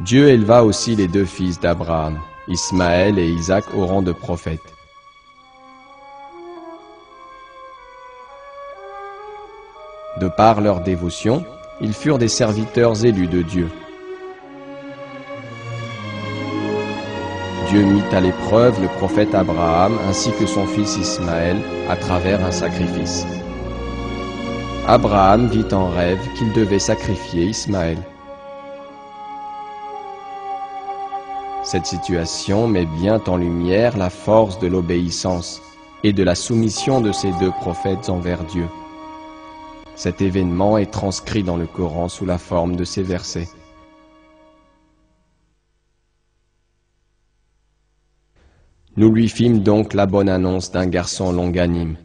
Dieu éleva aussi les deux fils d'Abraham, Ismaël et Isaac, au rang de prophètes. De par leur dévotion, ils furent des serviteurs élus de Dieu. Dieu mit à l'épreuve le prophète Abraham ainsi que son fils Ismaël à travers un sacrifice. Abraham vit en rêve qu'il devait sacrifier Ismaël. Cette situation met bien en lumière la force de l'obéissance et de la soumission de ces deux prophètes envers Dieu. Cet événement est transcrit dans le Coran sous la forme de ces versets. Nous lui fîmes donc la bonne annonce d'un garçon longanime.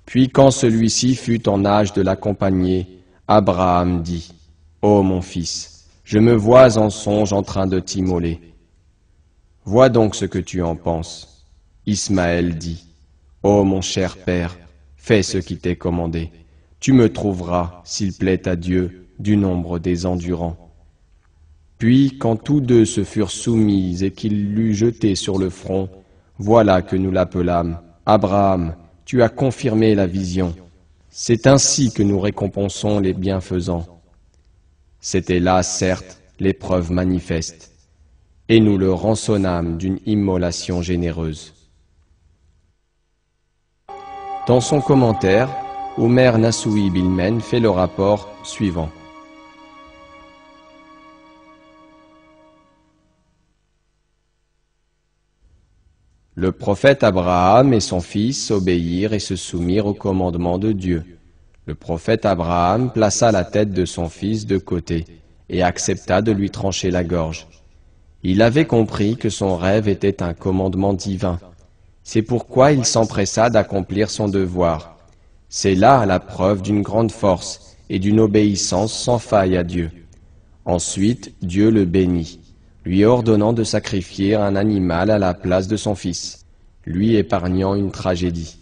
Puis quand celui-ci fut en âge de l'accompagner, Abraham dit : « Ô mon fils, je me vois en songe en train de t'immoler. Vois donc ce que tu en penses. » Ismaël dit : « Ô mon cher père, fais ce qui t'est commandé. Tu me trouveras, s'il plaît à Dieu, du nombre des endurants. » Puis, quand tous deux se furent soumis et qu'il l'eut jeté sur le front, voilà que nous l'appelâmes : « Abraham, tu as confirmé la vision. C'est ainsi que nous récompensons les bienfaisants. » C'était là, certes, l'épreuve manifeste, et nous le rançonnâmes d'une immolation généreuse. Dans son commentaire, Omer Nassoui Bilmen fait le rapport suivant. Le prophète Abraham et son fils obéirent et se soumirent au commandement de Dieu. Le prophète Abraham plaça la tête de son fils de côté et accepta de lui trancher la gorge. Il avait compris que son rêve était un commandement divin. C'est pourquoi il s'empressa d'accomplir son devoir. C'est là la preuve d'une grande force et d'une obéissance sans faille à Dieu. Ensuite, Dieu le bénit, lui ordonnant de sacrifier un animal à la place de son fils, lui épargnant une tragédie.